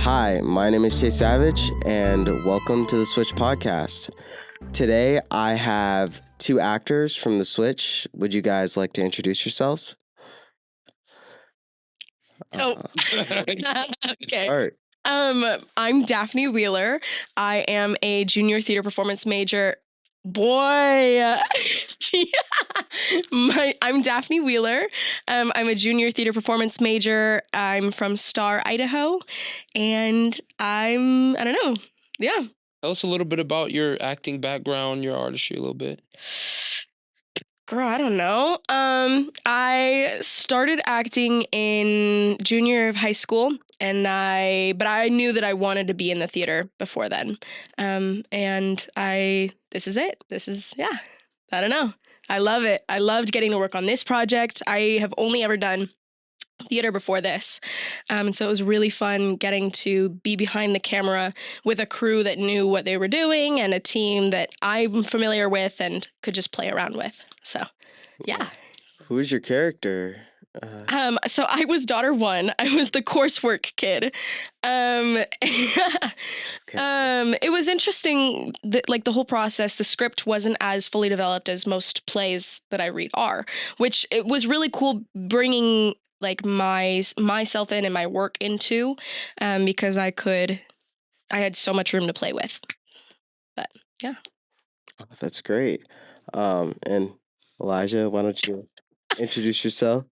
Hi, my name is Chase Savage, and welcome to the Switch podcast. Today, I have two actors from the Switch. Would you guys like to introduce yourselves? Oh, okay. Start. I'm Daphne Wheeler. I am a junior theater performance major. Boy, I'm Daphne Wheeler. I'm a junior theater performance major. I'm from Star, Idaho, and I don't know. Yeah. Tell us a little bit about your acting background, your artistry a little bit. Girl, I don't know. I started acting in junior year of high school, but I knew that I wanted to be in the theater before then. This is it. I don't know. I love it. I loved getting to work on this project. I have only ever done theater before this. And so it was really fun getting to be behind the camera with a crew that knew what they were doing and a team that I'm familiar with and could just play around with. So, yeah. Who is your character? So I was daughter one. I was the coursework kid. It was interesting that, like, the whole process, the script wasn't as fully developed as most plays that I read are, which it was really cool bringing like myself in and my work into, because I had so much room to play with. But yeah. Oh, that's great. And Elijah, why don't you introduce yourself?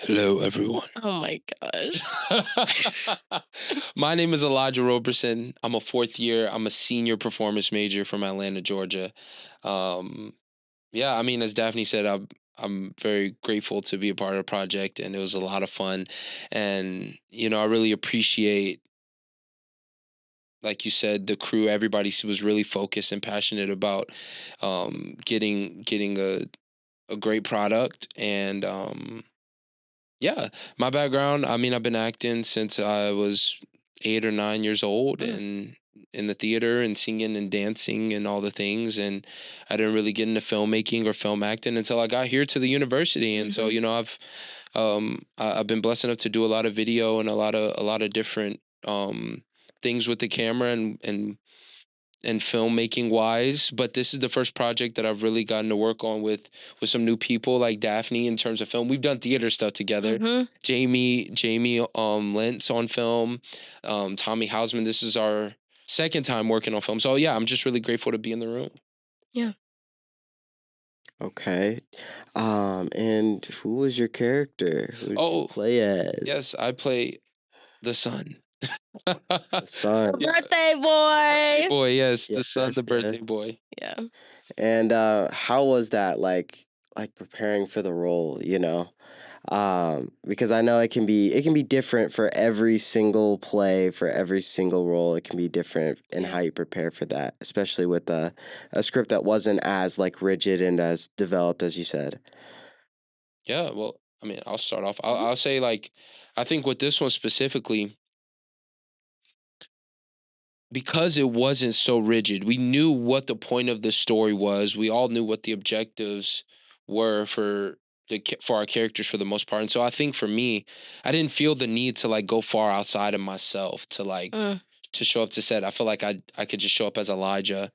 Hello, everyone. Oh my gosh. My name is Alijah Roberson. I'm a fourth year. I'm a senior performance major from Atlanta, Georgia. As Daphne said, I'm very grateful to be a part of the project, and it was a lot of fun. And, I really appreciate, like you said, the crew. Everybody was really focused and passionate about getting a great product. And my background, I've been acting since I was 8 or 9 years old, and in the theater and singing and dancing and all the things. And I didn't really get into filmmaking or film acting until I got here to the university. And so, I've been blessed enough to do a lot of video and a lot of different things with the camera and filmmaking wise, but this is the first project that I've really gotten to work on with some new people like Daphne in terms of film. We've done theater stuff together. Mm-hmm. Jamie Lentz on film, Tommy Housman. This is our second time working on film. So yeah, I'm just really grateful to be in the room. Yeah. Okay. And who was your character? Who did you play as? Yes, I play the son. The son. Birthday boy. Boy, yes, the Yes, son, the yes. birthday boy. Yeah. And how was that like preparing for the role, because I know it can be different for every single play, for every single role. It can be different in how you prepare for that, especially with a script that wasn't as like rigid and as developed as you said. Yeah, well, I'll start off. I'll say, like, I think with this one specifically, because it wasn't so rigid, we knew what the point of the story was. We all knew what the objectives were for our characters for the most part. And so I think for me, I didn't feel the need to like go far outside of myself to like to show up to set. I feel like I could just show up as Elijah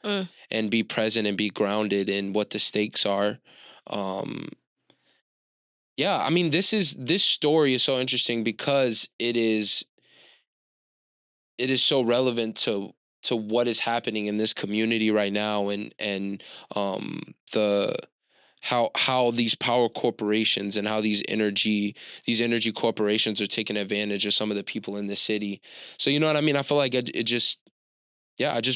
and be present and be grounded in what the stakes are. This story is so interesting because it is so relevant to what is happening in this community right now, and the how these power corporations and how these energy corporations are taking advantage of some of the people in the city. So you know what I mean? I feel like I just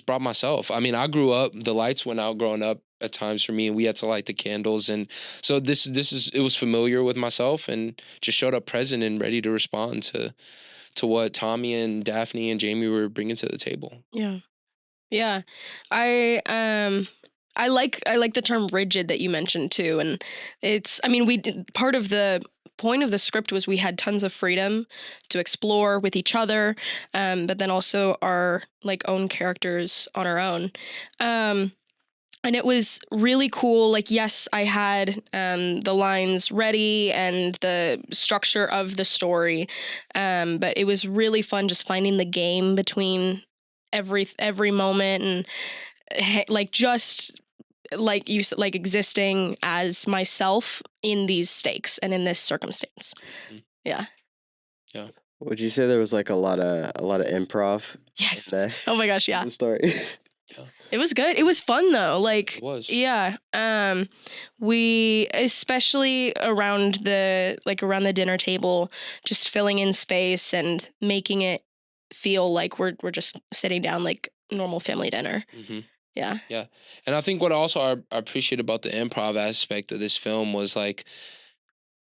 brought myself. I grew up, the lights went out growing up at times for me, and we had to light the candles, and so it was familiar with myself, and just showed up present and ready to respond to what Tommy and Daphne and Jamie were bringing to the table. Yeah. Yeah. I like the term rigid that you mentioned too. And part of the point of the script was we had tons of freedom to explore with each other, but then also our like own characters on our own. And it was really cool. Like, yes, I had the lines ready and the structure of the story, but it was really fun just finding the game between every moment and like just like you said, like existing as myself in these stakes and in this circumstance. Mhm. Yeah. Yeah. Would you say there was like a lot of improv in Yes. the, Oh my gosh. in Yeah. the story? Yeah. It was good. It was fun though. Like, It was. yeah. We especially around the dinner table, just filling in space and making it feel like we're just sitting down like normal family dinner. Mm-hmm. Yeah. Yeah. And I think what also I appreciate about the improv aspect of this film was like,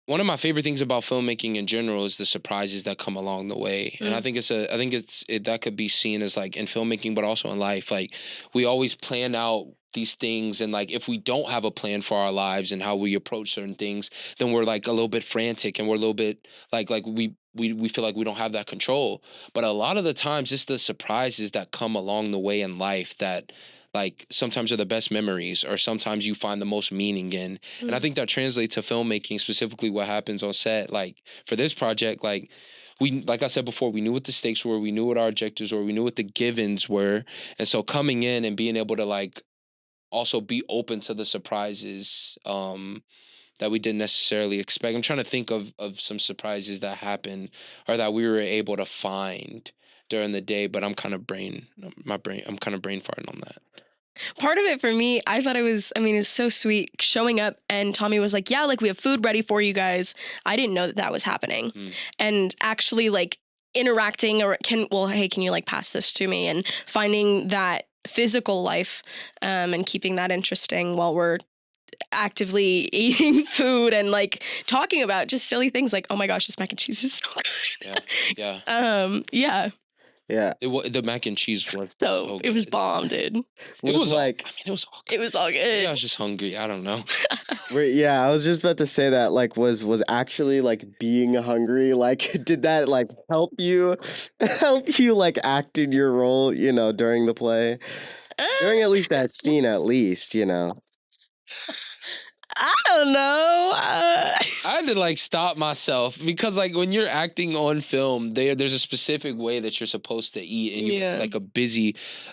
one of my favorite things about filmmaking in general is the surprises that come along the way. And I Mm. think that could be seen as like in filmmaking, but also in life. Like we always plan out these things. And like, if we don't have a plan for our lives and how we approach certain things, then we're like a little bit frantic and we're a little bit like we feel like we don't have that control. But a lot of the times it's the surprises that come along the way in life that like sometimes are the best memories or sometimes you find the most meaning in. And I Mm. think that translates to filmmaking, specifically what happens on set. Like for this project, like like I said before, we knew what the stakes were, we knew what our objectives were, we knew what the givens were. And so coming in and being able to like also be open to the surprises that we didn't necessarily expect. I'm trying to think of some surprises that happened or that we were able to find during the day, but I'm kind of I'm kind of brain farting on that. Part of it for me, I thought I mean, it's so sweet showing up and Tommy was like, yeah, like we have food ready for you guys. I didn't know that that was happening. Mm. And actually like interacting or hey, can you like pass this to me? And finding that physical life and keeping that interesting while we're actively eating food and like talking about just silly things like, oh my gosh, this mac and cheese is so Yeah. good. Yeah. Yeah. Yeah. The mac and cheese was So so it was good. bomb, dude. It Was was all, like I mean, it was all It good. was all Maybe I good. was just hungry. I don't know. yeah, I was just about to say that like was actually like being hungry like did that like help you like act in your role, during the play? During at least that scene at least. I don't know. I had to like stop myself because like when you're acting on film, there's a specific way that you're supposed to eat, and you bring Yeah.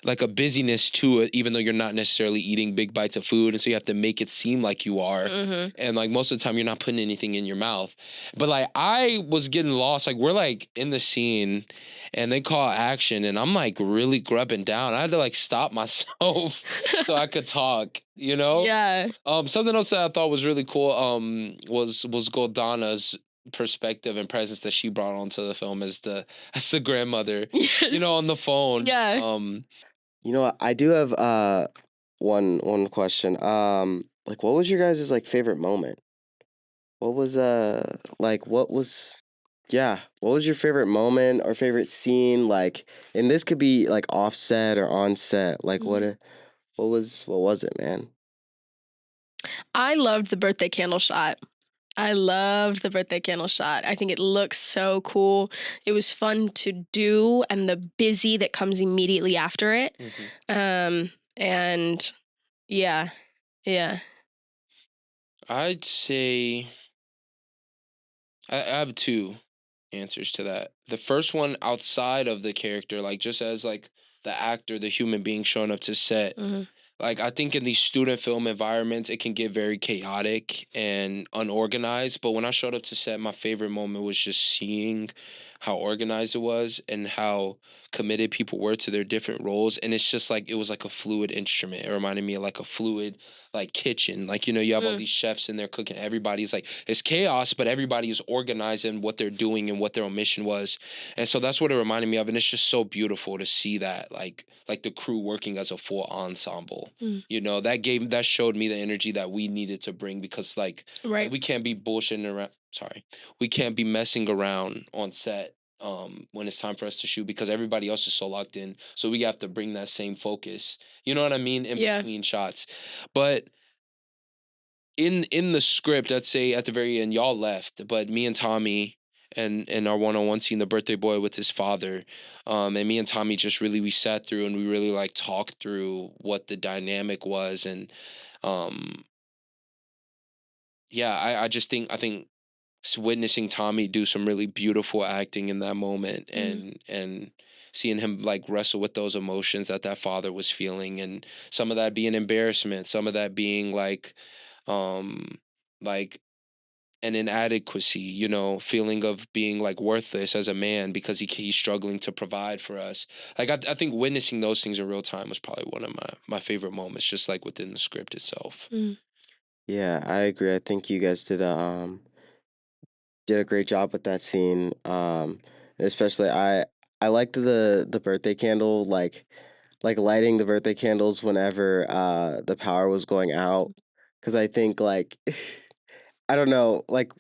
like a busyness to it, even though you're not necessarily eating big bites of food, and so you have to make it seem like you are. Mm-hmm. And like most of the time, you're not putting anything in your mouth. But like I was getting lost. Like we're like in the scene, and they call action, and I'm like really grubbing down. I had to like stop myself so I could talk. You know. Yeah. Something else that I thought was really cool was Goldana's perspective and presence that she brought onto the film as the grandmother, Yes. on the phone. Yeah. I do have one question. Like what was your guys' like favorite moment? What was like what was yeah, what was your favorite moment or favorite scene? Like, and this could be like offset or on set. Like Mhm. what was it, man? I loved the birthday candle shot. I loved the birthday candle shot. I think it looks so cool. It was fun to do, and the busy that comes immediately after it. And yeah, yeah. I'd say I have two answers to that. The first one outside of the character, like just as like the actor, the human being showing up to set. Mm-hmm. Like I think in these student film environments, it can get very chaotic and unorganized. But when I showed up to set, my favorite moment was just seeing how organized it was and how committed people were to their different roles. And it's just like it was like a fluid instrument. It reminded me of like a fluid like kitchen. Like, you have all these chefs in there cooking. Everybody's like it's chaos, but everybody is organized in what they're doing and what their mission was. And so that's what it reminded me of. And it's just so beautiful to see that like the crew working as a full ensemble. Mm. That showed me the energy that we needed to bring because like Right. we can't be bullshitting around. Sorry, we can't be messing around on set when it's time for us to shoot because everybody else is so locked in. So we have to bring that same focus. You know what I mean? In Yeah. between shots, but in the script, I'd say at the very end, y'all left, but me and Tommy and in our one-on-one scene, the birthday boy with his father. And me and Tommy just really, we sat through and we really like talked through what the dynamic was. And um yeah, I think witnessing Tommy do some really beautiful acting in that moment, Mm. and seeing him like wrestle with those emotions that that father was feeling, and some of that being embarrassment, some of that being um like an inadequacy, you know, feeling of being like worthless as a man because he's struggling to provide for us. Like I think witnessing those things in real time was probably one of my favorite moments, just like within the script itself. Mm. Yeah, I agree. I think you guys did a great job with that scene. Especially I liked the birthday candle, like lighting the birthday candles whenever the power was going out, because I think like I don't know, like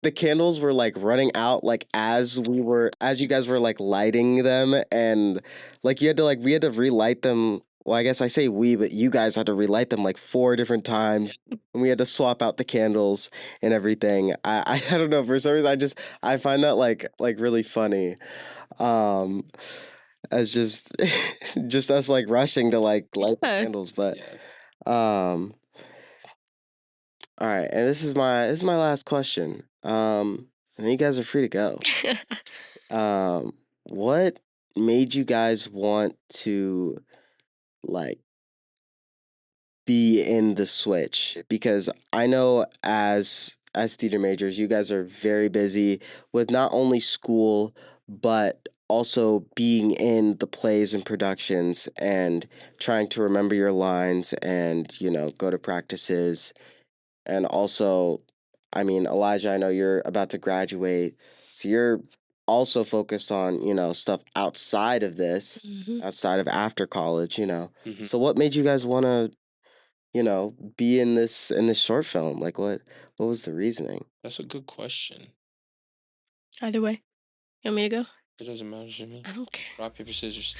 the candles were like running out like as you guys were like lighting them, and like you had to like we had to relight them. Well, I guess I say we, but you guys had to relight them like 4 different times, and we had to swap out the candles and everything. I don't know, for some reason I find that like really funny. Um as just just us like rushing to like light the Yeah. candles, but Yeah. um all right, and this is my last question. And you guys are free to go. What made you guys want to like be in the switch? Because I know as theater majors, you guys are very busy with not only school but also being in the plays and productions and trying to remember your lines and, go to practices. And also, I mean, Elijah, I know you're about to graduate, so you're also focused on, stuff outside of this, Mhm. outside of after college. Hmm. So what made you guys want to, be in this short film? Like what was the reasoning? That's a good question. Either way, you want me to go? It doesn't matter to me. I don't care. Rock, paper, scissors.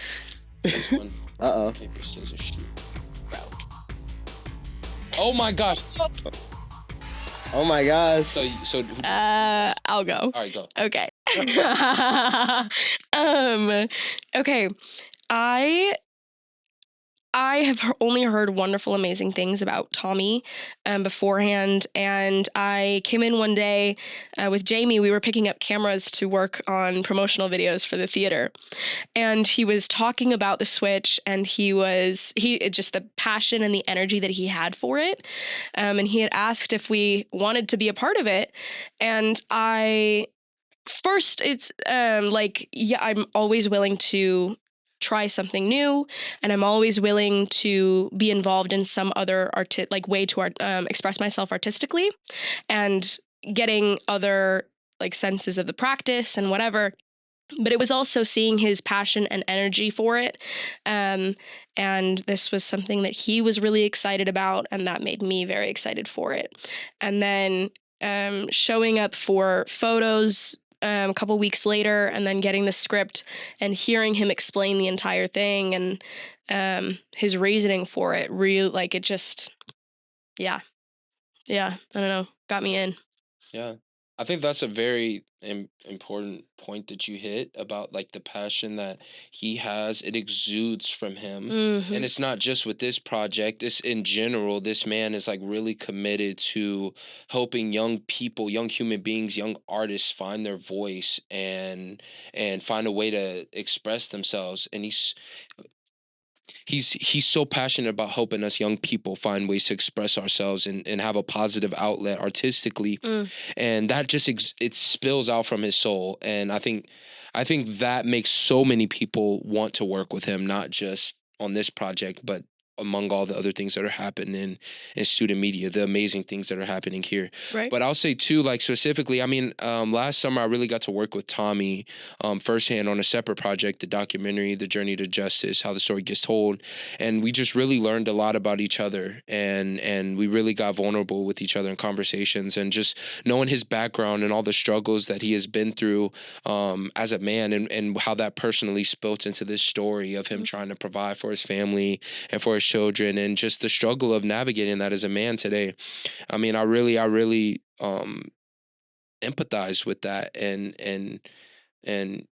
3, 2, 1. Rock, Uh-oh. paper, scissors, shoot. Oh my gosh. Oh my gosh. So I'll go. all right, go. Okay. um. Okay. I I have only heard wonderful, amazing things about Tommy beforehand. And I came in one day with Jamie. We were picking up cameras to work on promotional videos for the theater. And he was talking about the switch, and just the passion and the energy that he had for it. And he had asked if we wanted to be a part of it. And it's like, yeah, I'm always willing to try something new, and I'm always willing to be involved in some other way to express myself artistically, and getting other like senses of the practice and whatever. But it was also seeing his passion and energy for it, um, and this was something that he was really excited about, and that made me very excited for it. And then showing up for photos a couple weeks later, and then getting the script and hearing him explain the entire thing, and his reasoning for it, really, like, it just, yeah, I don't know, got me in. Yeah. I think that's a very important point that you hit about like the passion that he has. It exudes from him. And Hmm. it's not just with this project, it's in general. This man is like really committed to helping young people, young human beings, young artists find their voice and find a way to express themselves. And he's so passionate about helping us young people find ways to express ourselves and have a positive outlet artistically, Mm. and that just it spills out from his soul. And I think that makes so many people want to work with him, not just on this project but among all the other things that are happening in student media, the amazing things that are happening here. Right. But I'll say too, like specifically, I mean, last summer I really got to work with Tommy firsthand on a separate project, the documentary The Journey to Justice, how the story gets told. And we just really learned a lot about each other, and we really got vulnerable with each other in conversations, and just knowing his background and all the struggles that he has been through as a man, and how that personally spilt into this story of him trying to provide for his family and for his children, and just the struggle of navigating that as a man today. I mean, I really empathize with that and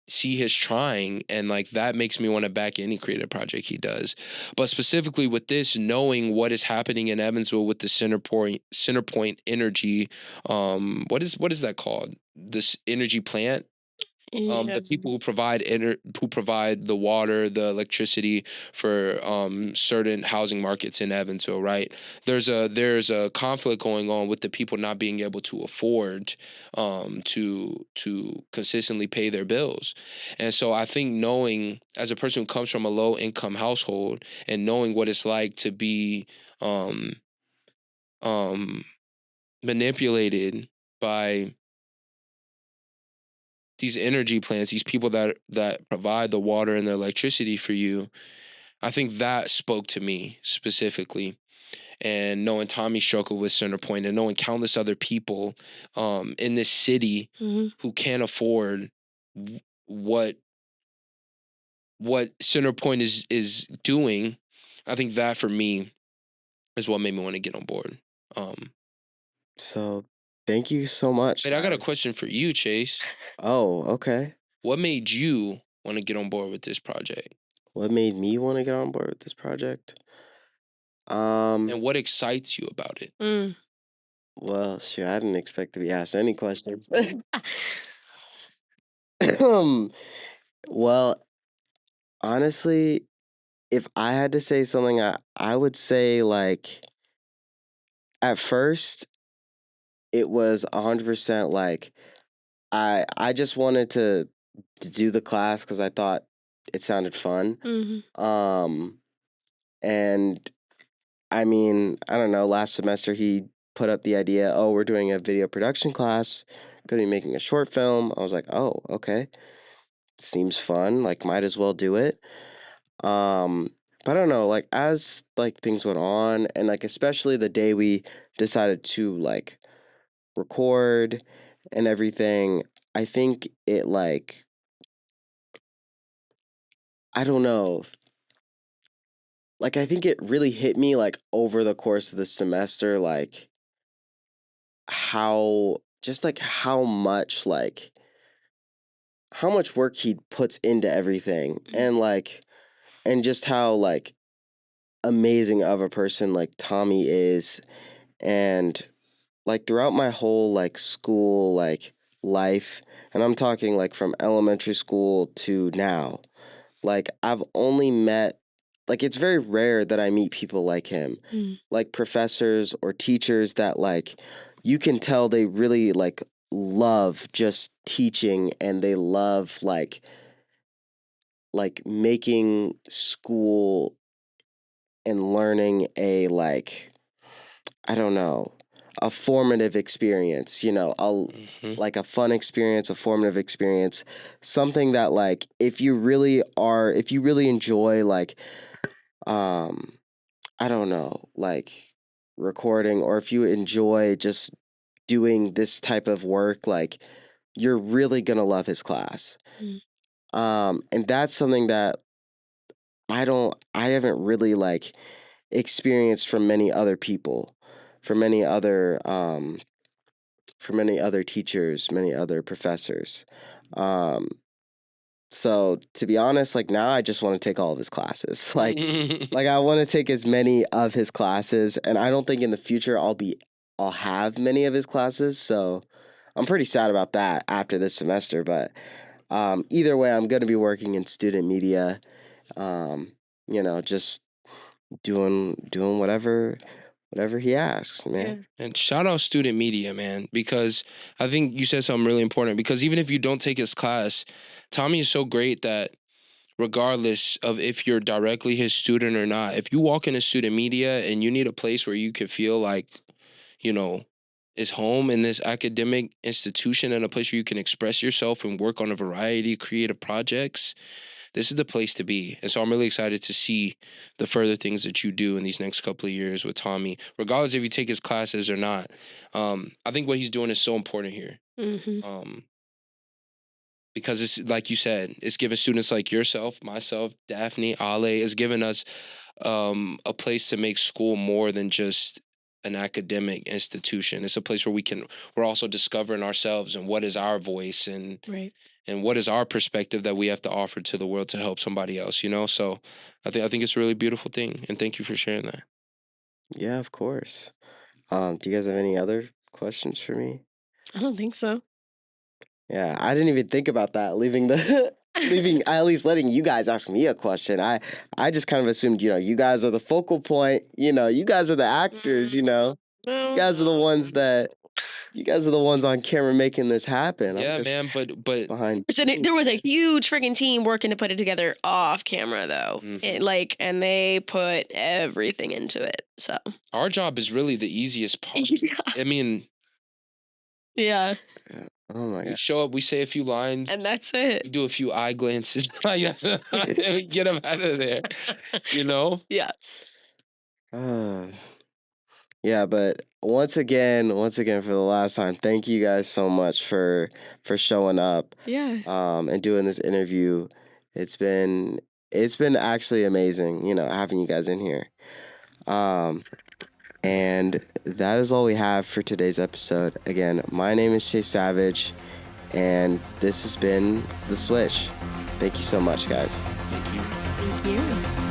see his trying, and like that makes me want to back any creative project he does. But specifically with this, knowing what is happening in Evansville with the Centerpoint Energy, what is that called? This energy plant, Yeah. the people who who provide the water, the electricity for certain housing markets in Evansville, right? There's a conflict going on with the people not being able to afford to consistently pay their bills. And so I think, knowing, as a person who comes from a low income household, and knowing what it's like to be um um manipulated by these energy plants, these people that provide the water and the electricity for you, I think that spoke to me specifically. And knowing Tommy struggled with Centerpoint, and knowing countless other people in this city Mm-hmm. who can't afford what Centerpoint is doing, I think that for me is what made me want to get on board. So thank you so much. But I got a question for you, Chase. Oh, okay. What made you want to get on board with this project? What made me want to get on board with this project? And what excites you about it? Mm. Well, sure, I didn't expect to be asked any questions. Well, honestly, if I had to say something, I would say, like, at first it was 100% like I just wanted to do the class because I thought it sounded fun. Mm-hmm. And I mean, I don't know, last semester he put up the idea, oh, we're doing a video production class, gonna be making a short film. I was like, oh, okay. Seems fun, like might as well do it. Um, but I don't know, like as like things went on, and like especially the day we decided to like record and everything, I think it like I don't know. Like I think it really hit me like over the course of the semester, like how just like how much work he puts into everything, and like and just how like amazing of a person like Tommy is. And like throughout my whole like school like life, and I'm talking like from elementary school to now, like I've only met, like it's very rare that I meet people like him, Mm. like professors or teachers that like you can tell they really like love just teaching, and they love like making school and learning a like I don't know, a formative experience, Mm-hmm. like a fun experience, a formative experience, something that like if you really enjoy like um I don't know, like recording, or if you enjoy just doing this type of work, like you're really going to love his class. Mm. And that's something that I haven't really like experienced from many other people, from many other teachers, many other professors. Um, so to be honest, like now I just want to take all of his classes. Like I want to take as many of his classes, and I don't think in the future I'll have many of his classes. So I'm pretty sad about that after this semester, but either way, I'm going to be working in student media. Um, just doing whatever he asks, Yeah. man. And shout out student media, man, because I think you said something really important. Because even if you don't take his class, Tommy is so great that regardless of if you're directly his student or not, if you walk into student media and you need a place where you can feel like, you know, is home in this academic institution, and a place where you can express yourself and work on a variety of creative projects, this is the place to be. And so I'm really excited to see the further things that you do in these next couple of years with Tommy, regardless if you take his classes or not. I think what he's doing is so important here. Mm-hmm. Um, because it's like you said, it's given students like yourself, myself, Daphne, Ale, it's given us a place to make school more than just an academic institution. It's a place where we're also discovering ourselves and what is our voice and Right. and what is our perspective that we have to offer to the world to help somebody else, you know? So I think it's a really beautiful thing. And thank you for sharing that. Yeah, of course. Do you guys have any other questions for me? I don't think so. Yeah, I didn't even think about that, leaving at least letting you guys ask me a question. I just kind of assumed, you guys are the focal point, you guys are the actors, No. you guys are the ones on camera making this happen. I'm Yeah, just man, but behind There was a scenes. huge freaking team working to put it together off camera, though. Mhm. And they put everything into it. So our job is really the easiest part. yeah, I mean, yeah, Yeah. Oh my we god. show up, we say a few lines, and that's we it. do a few eye glances, and we get them out of there, you know? Yeah, Uh, yeah, but once again, for the last time, thank you guys so much for showing up, yeah, and doing this interview. It's been it's been actually amazing, having you guys in here. Um, and that is all we have for today's episode. Again, my name is Chase Savage, and this has been The Switch. Thank you so much, guys. Thank you. thank you.